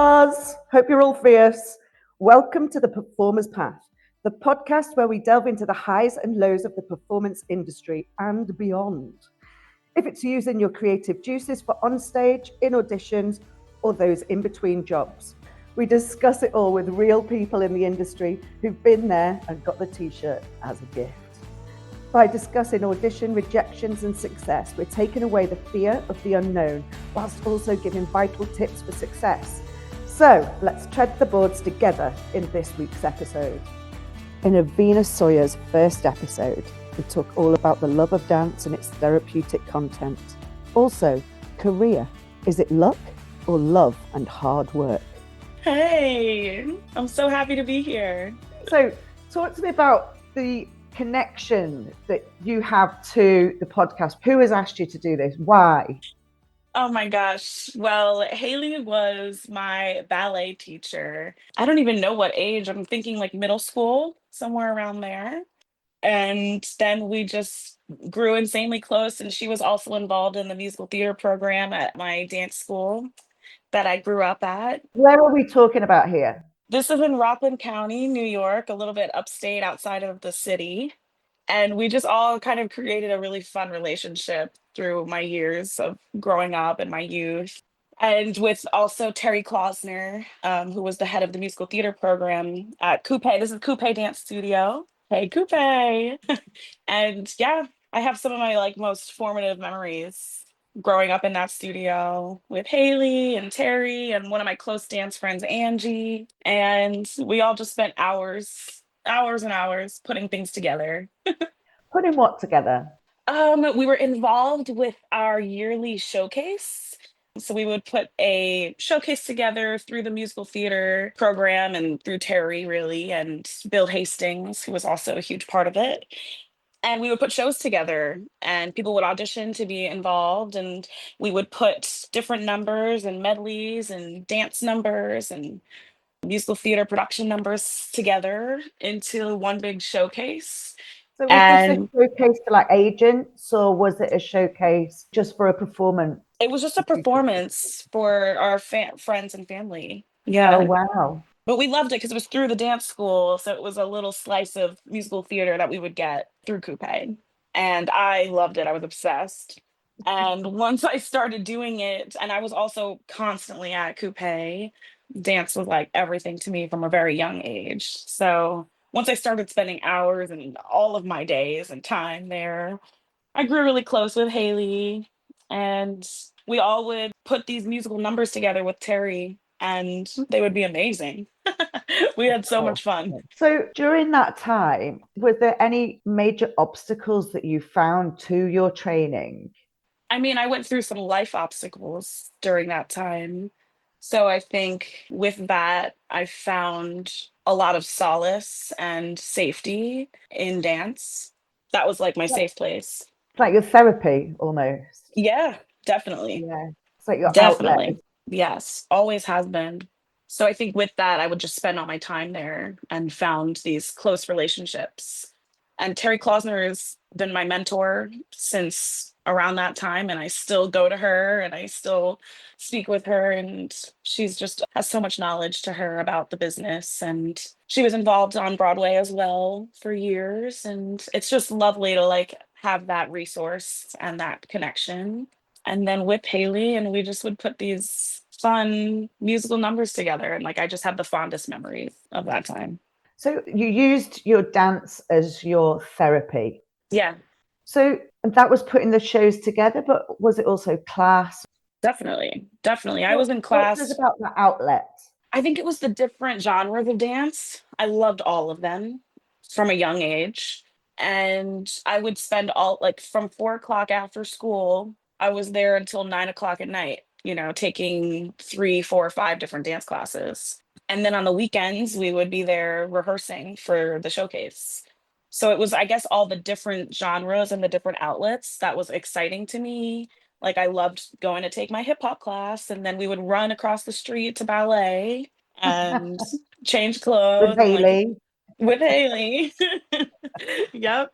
stars! Hope you're all fierce. Welcome to The Performer's Path, the podcast where we delve into the highs and lows of the performance industry and beyond. If it's using your creative juices for onstage, in auditions, or those in between jobs, we discuss it all with real people in the industry who've been there and got the t-shirt as a gift. By discussing audition rejections and success, we're taking away the fear of the unknown, whilst also giving vital tips for success. So let's tread the boards together in this week's episode. In Aveena Sawyer's first episode, we talk all about the love of dance and its therapeutic content. Also, career. Is it luck or love and hard work? Hey, I'm so happy to be here. So talk to me about the connection that you have to the podcast. Who has asked you to do this? Why? Oh my gosh. Well, Haley was my ballet teacher. I don't even know what age. I'm thinking like middle school, somewhere around there. And then we just grew insanely close. And she was also involved in the musical theater program at my dance school that I grew up at. Where are we talking about here? This is in Rockland County, New York, a little bit upstate outside of the city. And we just all kind of created a really fun relationship through my years of growing up and my youth. And with also Terry Klausner, who was the head of the musical theater program at Coupe. This is Coupe Dance Studio. Hey, Coupe. And yeah, I have some of my like most formative memories growing up in that studio with Haley and Terry and one of my close dance friends, Angie. And we all just spent hours and hours putting things together. Putting what together? We were involved with our yearly showcase. So we would put a showcase together through the musical theater program and through Terry, really, and Bill Hastings, who was also a huge part of it. And we would put shows together and people would audition to be involved. And we would put different numbers and medleys and dance numbers and musical theater production numbers together into one big showcase. So was this a showcase for like agents, or was it a showcase just for a performance? It was just a performance for our friends and family. Yeah. Oh, wow. But we loved it because it was through the dance school. So it was a little slice of musical theater that we would get through Coupe. And I loved it. I was obsessed. And once I started doing it, and I was also constantly at Coupe, dance was like everything to me from a very young age. So once I started spending hours and all of my days and time there, I grew really close with Haley. And we all would put these musical numbers together with Terry, and they would be amazing. We had so much fun. So during that time, were there any major obstacles that you found to your training? I mean, I went through some life obstacles during that time. So I think with that, I found a lot of solace and safety in dance. That was like my safe place. It's like your therapy almost. Yeah, definitely. Yeah. It's like your Definitely. outlet. Yes, always has been. So I think with that, I would just spend all my time there and found these close relationships. And Terry Klausner has been my mentor since around that time. And I still go to her and I still speak with her. And she's just has so much knowledge to her about the business. And she was involved on Broadway as well for years. And it's just lovely to like have that resource and that connection. And then with Haley, and we just would put these fun musical numbers together. And like, I just have the fondest memories of that time. So you used your dance as your therapy. Yeah. So that was putting the shows together, but was it also class? Definitely. I was in class. What was about the outlet? I think it was the different genres of dance. I loved all of them from a young age. And I would spend all like from 4 o'clock after school, I was there until 9 o'clock at night, taking 3, 4, 5 different dance classes. And then on the weekends, we would be there rehearsing for the showcase. So it was, I guess, all the different genres and the different outlets that was exciting to me. Like I loved going to take my hip hop class, and then we would run across the street to ballet and change clothes. With Haley. With Haley. Yep.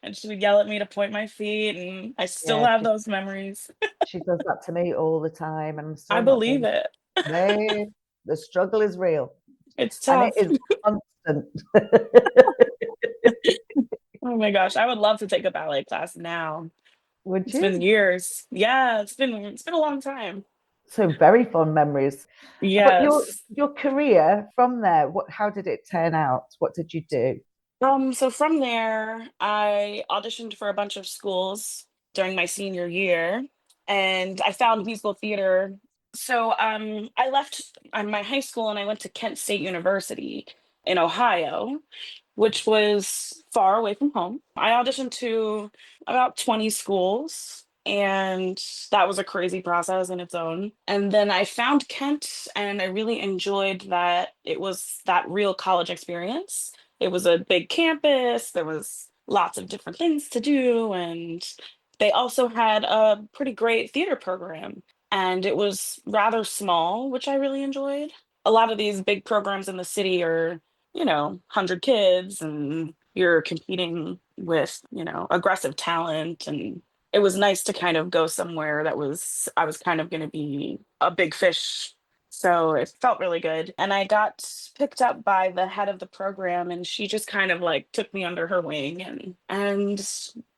And she would yell at me to point my feet, and I still have those memories. She does that to me all the time. And I believe it. The struggle is real It's and it tough. is constant. Oh my gosh, I would love to take a ballet class now. Would It's been you? years. Yeah, it's been a long time. So very fond memories. But Yes. your career from there, how did it turn out? What did you do? So from there, I auditioned for a bunch of schools during my senior year, and I found musical theater. So I left my high school and I went to Kent State University in Ohio, which was far away from home. I auditioned to about 20 schools, and that was a crazy process in its own. And then I found Kent, and I really enjoyed that it was that real college experience. It was a big campus, there was lots of different things to do, and they also had a pretty great theater program. And it was rather small, which I really enjoyed. A lot of these big programs in the city are 100 kids, and you're competing with, aggressive talent. And it was nice to kind of go somewhere I was kind of going to be a big fish. So it felt really good. And I got picked up by the head of the program, and she just kind of like took me under her wing, and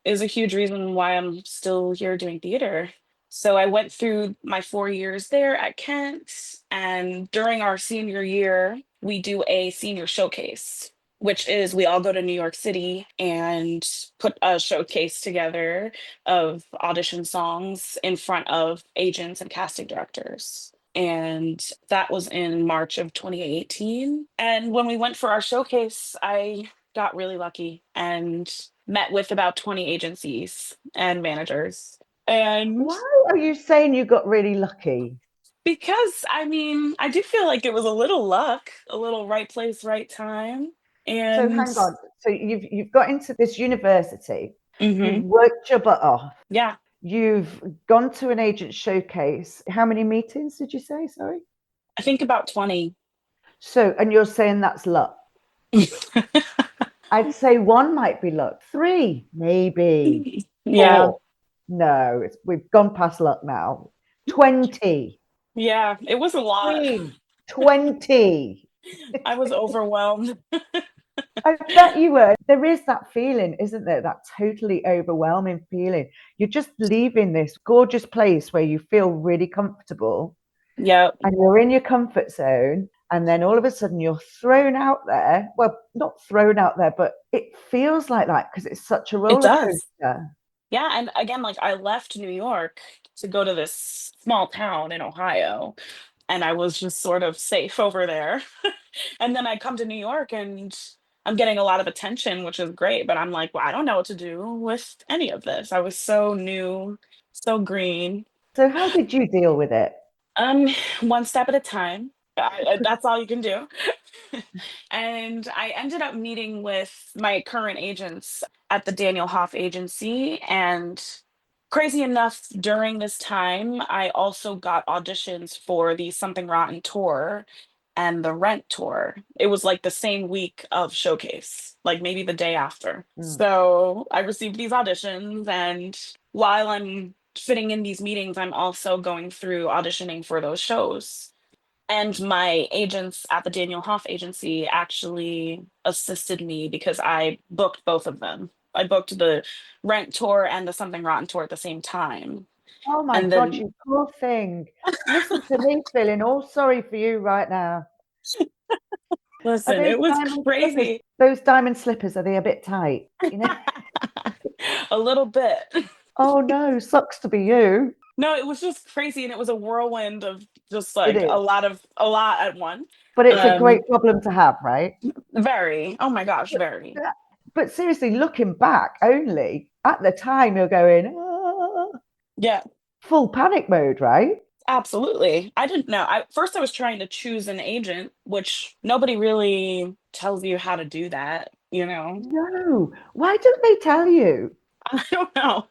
is a huge reason why I'm still here doing theater. So I went through my 4 years there at Kent, and during our senior year, we do a senior showcase, which is we all go to New York City and put a showcase together of audition songs in front of agents and casting directors. And that was in March of 2018. And when we went for our showcase, I got really lucky and met with about 20 agencies and managers. And Why are you saying you got really lucky? because I mean, I do feel like it was a little luck, a little right place, right time. So And hang on. So you've got into this university, you've mhm, worked your butt off, yeah, you've gone to an agent showcase. How many meetings did you say? Sorry. I think about 20. So, and you're saying that's luck. I'd say one might be luck, three, maybe Yeah, four. No, we've gone past luck now. 20, yeah, it was a lot. 20. I was overwhelmed. I bet you were. There is that feeling, isn't there? That totally overwhelming feeling. You're just leaving this gorgeous place where you feel really comfortable Yeah, and you're in your comfort zone. And then all of a sudden you're thrown out there. Well, not thrown out there, but it feels like that because it's such a it roller does. coaster. Yeah, and again, like I left New York to go to this small town in Ohio, and I was just sort of safe over there. And then I come to New York and I'm getting a lot of attention, which is great, but I'm like, well, I don't know what to do with any of this. I was so new, so green. So, how did you deal with it? Um, one step at a time. That's all you can do. And I ended up meeting with my current agents at the Daniel Hoff agency. And crazy enough, during this time, I also got auditions for the Something Rotten tour and the Rent tour. It was like the same week of showcase, like maybe the day after. Mm. So I received these auditions, and while I'm fitting in these meetings, I'm also going through auditioning for those shows. And my agents at the Daniel Hoff agency actually assisted me because I booked both of them. I booked the Rent tour and the Something Rotten tour at the same time. Oh my And God, then, you poor thing. Listen to me feeling all sorry for you right now. Are listen, those it was diamond slippers? crazy. Those diamond slippers, are they a bit tight? You know? A little bit. Oh no, sucks to be you. No, it was just crazy, and it was a whirlwind of just It like is. a lot at once. But it's a great Um, problem to have, right? very. Oh my gosh, But, very. but seriously, looking back only at the time, you're going, "Ah," Yeah, full panic mode, right? absolutely. I didn't know. First I was trying to choose an agent, which nobody really tells you how to do that, you know. No. Why don't they tell you? I don't know.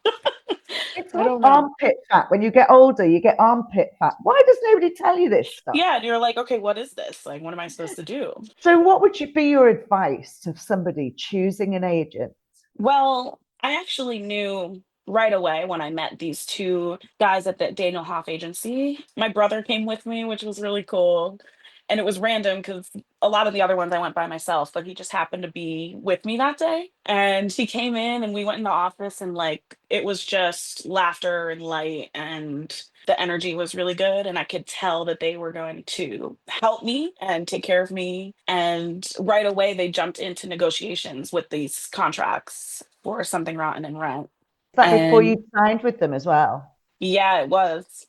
It's I like don't know. armpit fat. When you get older, you get armpit fat. Why does nobody tell you this stuff? Yeah, and you're like, okay, what is this? Like, what am I supposed to do? So, what would be your advice to somebody choosing an agent? Well, I actually knew right away when I met these two guys at the Daniel Hoff agency. My brother came with me, which was really cool. And it was random because a lot of the other ones I went by myself, but he just happened to be with me that day. And he came in and we went in the office, and like it was just laughter and light, and the energy was really good. And I could tell that they were going to help me and take care of me. And right away, they jumped into negotiations with these contracts for Something Rotten and Rent. Is that before And you signed with them as well? yeah, it was.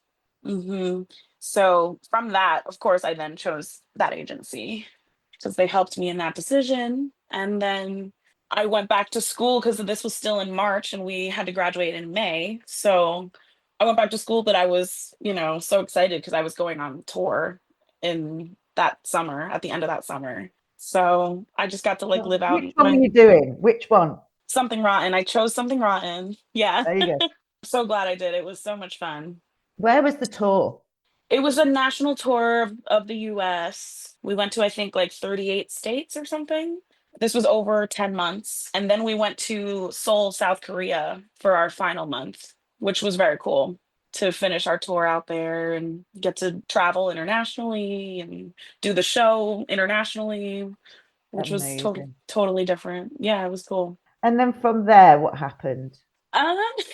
So from that, of course, I then chose that agency because they helped me in that decision. And then I went back to school because this was still in March and we had to graduate in May. So I went back to school, but I was, so excited because I was going on tour in that summer, at the end of that summer. So I just got to like live out Which one were you doing? Which one? Something Rotten. I chose Something Rotten. Yeah. There you go. So glad I did. It was so much fun. Where was the tour? It was a national tour of the US. We went to, I think, like 38 states or something. This was over 10 months. And then we went to Seoul, South Korea for our final month, which was very cool to finish our tour out there and get to travel internationally and do the show internationally, which was totally different. Yeah, it was cool. And then from there, what happened?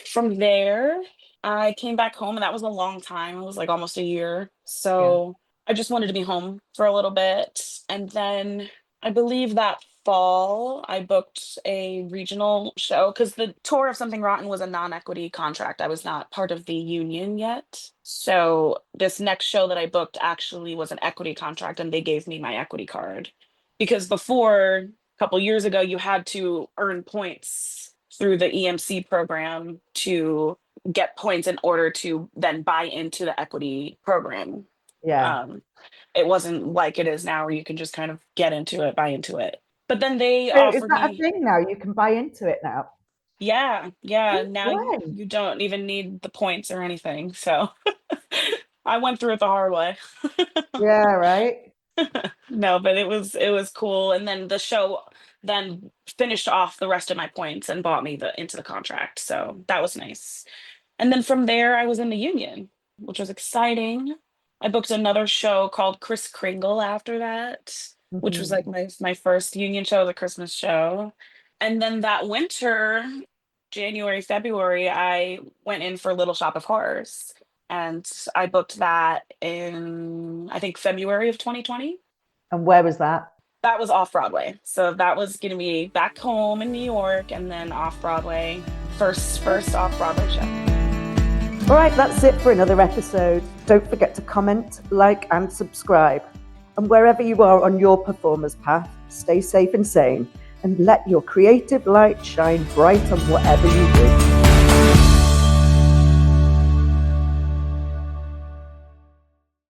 From there, I came back home, and that was a long time. It was like almost a year. So I just wanted to be home for a little bit. And then I believe that fall, I booked a regional show because the tour of Something Rotten was a non-equity contract. I was not part of the union yet. So this next show that I booked actually was an equity contract, and they gave me my equity card. Because before, a couple years ago, you had to earn points through the EMC program to get points in order to then buy into the equity program. Yeah. It wasn't like it is now where you can just kind of get into it, buy into it. But then they So offered is that me, a thing now? You can buy into it now? Yeah. Now When? you don't even need the points or anything. So I went through it the hard way. Yeah, right. No, but it was cool. And then the show then finished off the rest of my points and bought me into the contract. So that was nice. And then from there, I was in the union, which was exciting. I booked another show called Kris Kringle after that, which was like my first union show, the Christmas show. And then that winter, January, February, I went in for Little Shop of Horrors. And I booked that in, I think, February of 2020. And where was that? That was Off-Broadway. So that was going to be back home in New York and then Off-Broadway. First Off-Broadway show. All right, that's it for another episode. Don't forget to comment, like, and subscribe. And wherever you are on your performer's path, stay safe and sane, and let your creative light shine bright on whatever you do.